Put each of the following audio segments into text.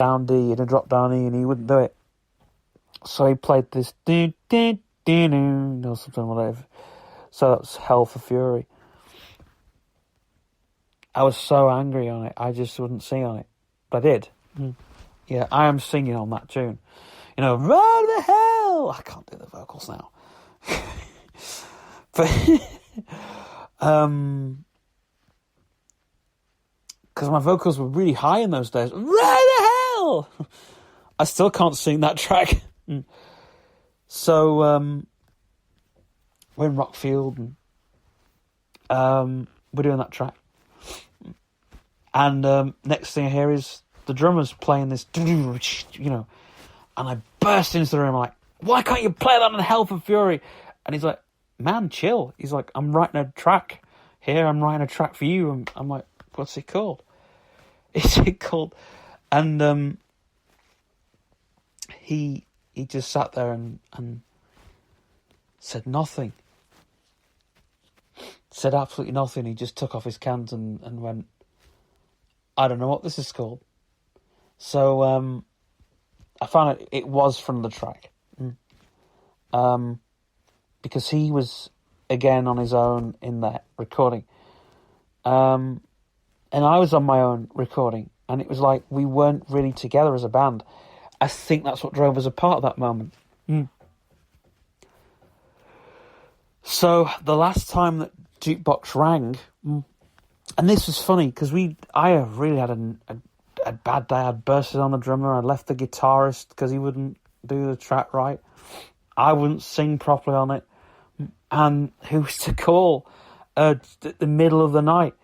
down D and a drop down E, and he wouldn't do it. So he played this or something, whatever. So that's Hell for Fury. I was so angry on it, I just wouldn't sing on it. But I did. Yeah, I am singing on that tune. You know, run the hell! I can't do the vocals now. But, because my vocals were really high in those days. Run the hell! I still can't sing that track. So, we're in Rockfield, and we're doing that track. And next thing I hear is the drummer's playing this, you know, and I burst into the room. I'm like, why can't you play that on Hell for Fury? And he's like, man, chill. He's like, I'm writing a track here. I'm writing a track for you. And I'm like, what's it called? Is it called? And he just sat there and said nothing. Said absolutely nothing. He just took off his cans and went, I don't know what this is called. So I found it was from the track. Because he was, again, on his own in that recording. And I was on my own recording. And it was like we weren't really together as a band. I think that's what drove us apart at that moment. So the last time that Jukebox rang, and this was funny because I really had a bad day. I'd bursted on the drummer. I left the guitarist because he wouldn't do the track right. I wouldn't sing properly on it. And who was to call at the middle of the night?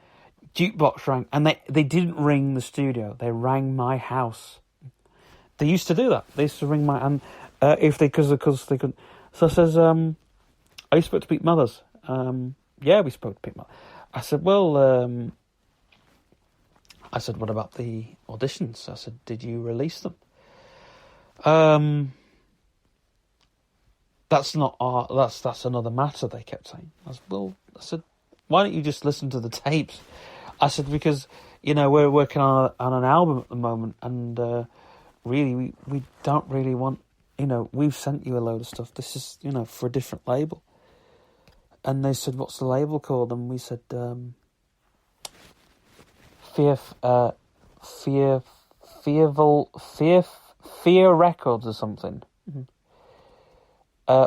Jukebox rang, and they didn't ring the studio. They rang my house. They used to do that. They used to ring my and if they because they couldn't. So I says, "I spoke to Pete Mothers." Yeah, we spoke to Pete Mothers. I said, "Well," I said, "What about the auditions?" I said, "Did you release them?" That's not our. That's another matter. They kept saying. I said, "Why don't you just listen to the tapes?" I said, "Because we're working on an album at the moment, and really we don't really want we've sent you a load of stuff. This is for a different label." And they said, "What's the label called?" And we said, Fear Records or something.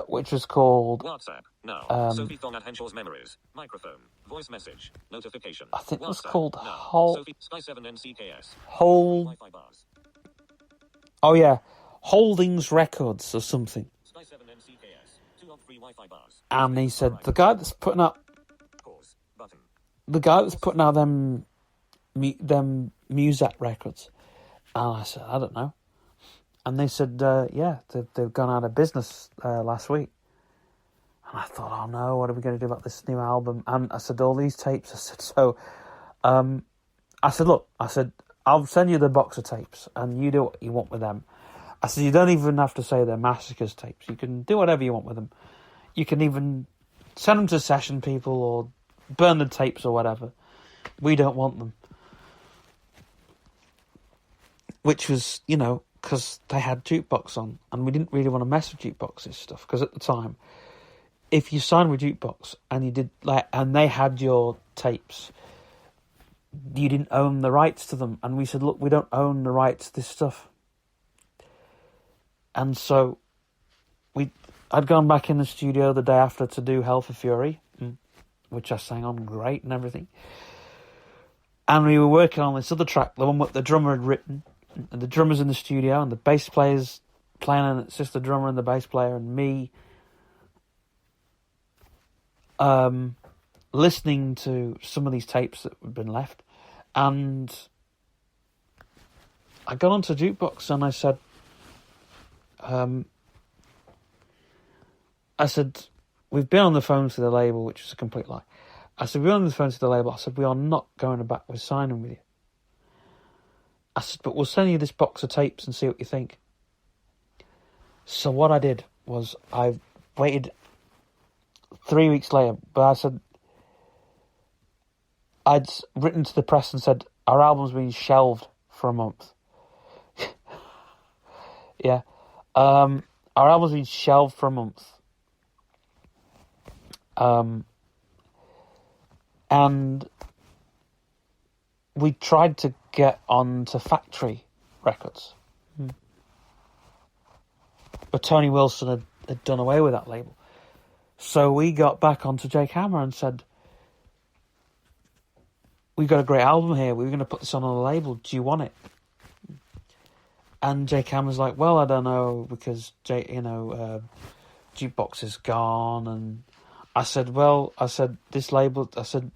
Which was called WhatsApp. No. Sophie Thong at Henshaw's Memories. Microphone. Voice message. Notification. I think it was WhatsApp. called No. Sophie Sky 7 NCKS. Hold. Wi-Fi bars. Oh yeah, Holdings Records or something. Sky 7 NCKS. 2 of 3 Wi-Fi bars. And he said the guy that's putting out Pause. Button. the guy that's putting out them Muzak records. And I said, I don't know. And they said, yeah, they've gone out of business last week. And I thought, oh no, what are we going to do about this new album? And I said, all these tapes. I said, so, I said, look, I'll send you the box of tapes and you do what you want with them. I said, you don't even have to say they're Massacre's tapes. You can do whatever you want with them. You can even send them to session people or burn the tapes or whatever. We don't want them. Which was, because they had Jukebox on, and we didn't really want to mess with Jukebox's stuff, because at the time, if you signed with Jukebox and you did and they had your tapes, you didn't own the rights to them. And we said, look, we don't own the rights to this stuff. And so I'd gone back in the studio the day after to do Hell for Fury, which I sang on great and everything. And we were working on this other track, the one that the drummer had written. And the drummer's in the studio and the bass player's playing, and it's just the drummer and the bass player and me listening to some of these tapes that had been left. And I got onto Jukebox and I said, we've been on the phone to the label, which is a complete lie. I said, we're on the phone to the label. I said, we are not going back with signing with you. I said, but we'll send you this box of tapes and see what you think. So what I did was I waited 3 weeks later, but I said, I'd written to the press and said, our album's been shelved for a month. Yeah. Our album's been shelved for a month. And we tried to get on to Factory Records. But Tony Wilson had done away with that label. So we got back onto Jake Hammer and said, "We've got a great album here. We're going to put this on a label. Do you want it?" And Jake Hammer's like, "Well, I don't know, because Jukebox is gone." And I said, "This label." I said,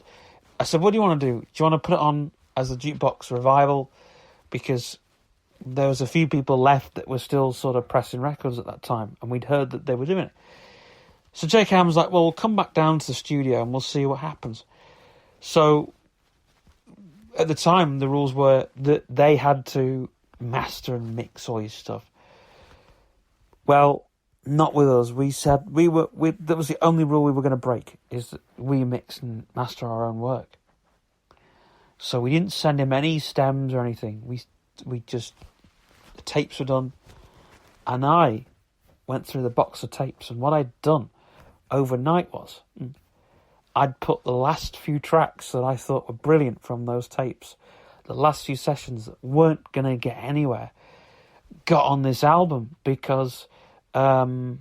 "What do you want to do? Do you want to put it on as a Jukebox revival?" Because there was a few people left that were still sort of pressing records at that time, and we'd heard that they were doing it. So Jake Hammer's like, "Well, we'll come back down to the studio and we'll see what happens." So at the time, the rules were that they had to master and mix all his stuff. Well, not with us. We said that was the only rule we were going to break, is that we mix and master our own work. So we didn't send him any stems or anything. We just, the tapes were done, and I went through the box of tapes, and what I'd done overnight was I'd put the last few tracks that I thought were brilliant from those tapes, the last few sessions that weren't going to get anywhere, got on this album, because they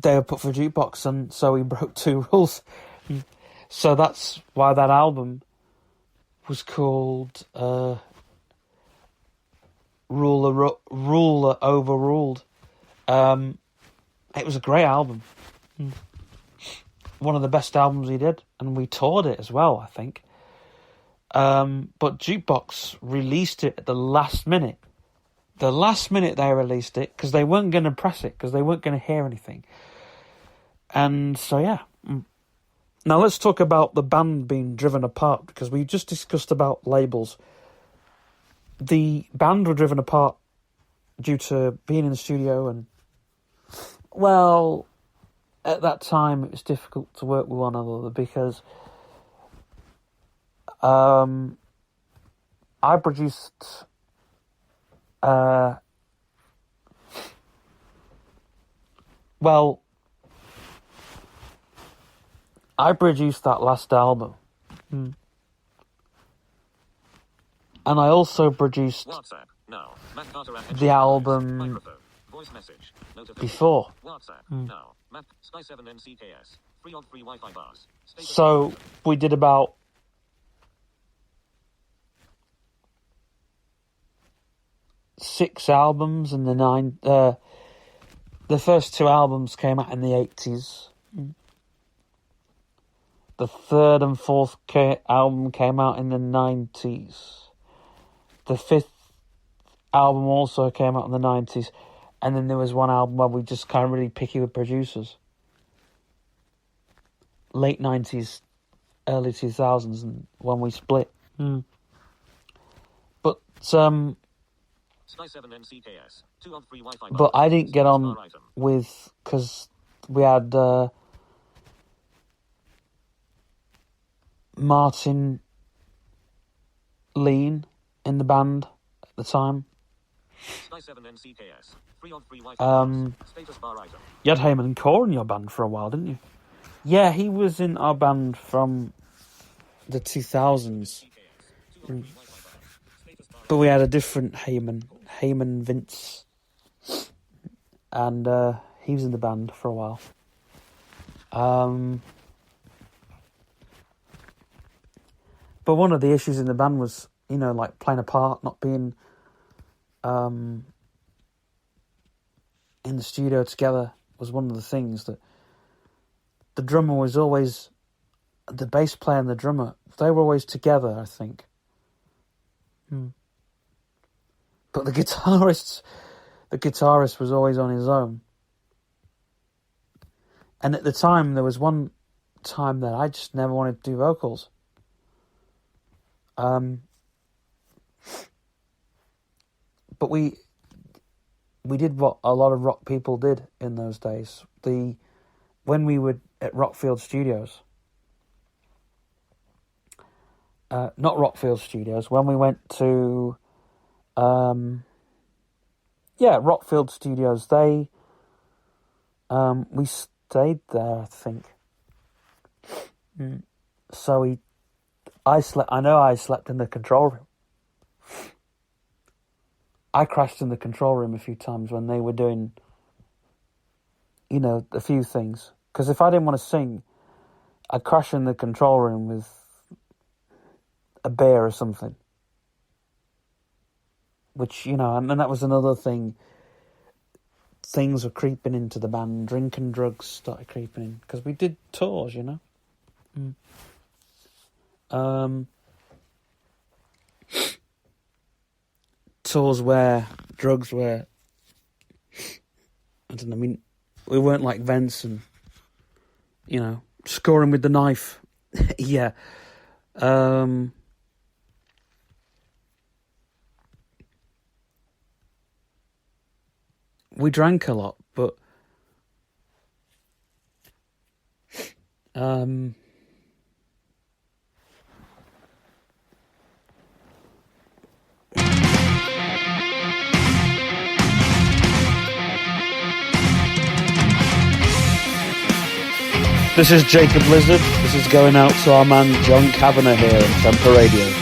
were put for Jukebox, and so we broke two rules. So that's why that album was called Ruler Overruled. It was a great album. One of the best albums he did, and we toured it as well, I think. But Jukebox released it at the last minute. The last minute they released it, because they weren't going to press it, because they weren't going to hear anything. And so, yeah. Now let's talk about the band being driven apart, because we just discussed about labels. The band were driven apart due to being in the studio, and, well, at that time it was difficult to work with one another, because I produced that last album. And I also produced WhatsApp now. Matt Carter at the album microphone. Voice message. before. WhatsApp now. Matt Sky 7 NCKS. 3 on 3 Wi-Fi bars. So we did about 6 albums in the first 2 albums came out in the 80s. The third and fourth album came out in the 90s. The 5th album also came out in the 90s. And then there was one album where we just kind of really picky with producers. Late 90s, early 2000s, and when we split. But Sky 7 NCKS. 2 on 3 Wi-Fi bars. but I didn't get on with, because we had Martin Lean in the band at the time. Sky 7 NCKS. 3 on 3 Wi-Fi bars. Status bar item. You had Heyman Core in your band for a while, didn't you? Yeah, he was in our band from the 2000s. But we had a different Heyman Vince. And he was in the band for a while. But one of the issues in the band was, like playing a part, not being in the studio together, was one of the things that the drummer was always, the bass player and the drummer, they were always together, I think. But the guitarist was always on his own. And at the time, there was one time that I just never wanted to do vocals. But we did what a lot of rock people did in those days. When we were at Rockfield Studios, not Rockfield Studios, when we went to Yeah, Rockfield Studios. We stayed there, I think. So I slept. I know I slept in the control room. I crashed in the control room a few times when they were doing, a few things. Because if I didn't want to sing, I'd crash in the control room with a beer or something. Which, and that was another thing. Things were creeping into the band. Drink and drugs started creeping in. Because we did tours, Tours where drugs were, I don't know, we weren't like Vents and, scoring with the knife. Yeah. We drank a lot, but this is Jacob Lizard. This is going out to our man John Kavanagh here on Temper Radio.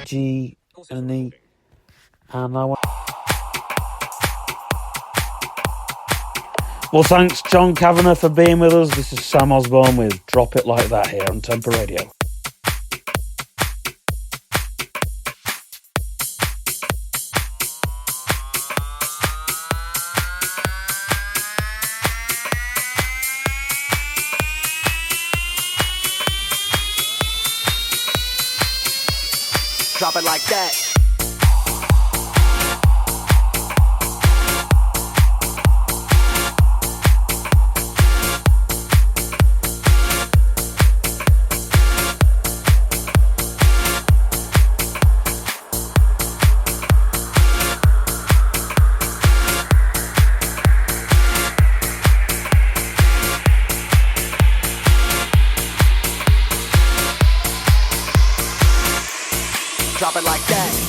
G and E, and I want. Well, thanks, John Kavanagh, for being with us. This is Sam Osborne with Drop It Like That here on Temper Radio. Drop it like that. Drop it like that.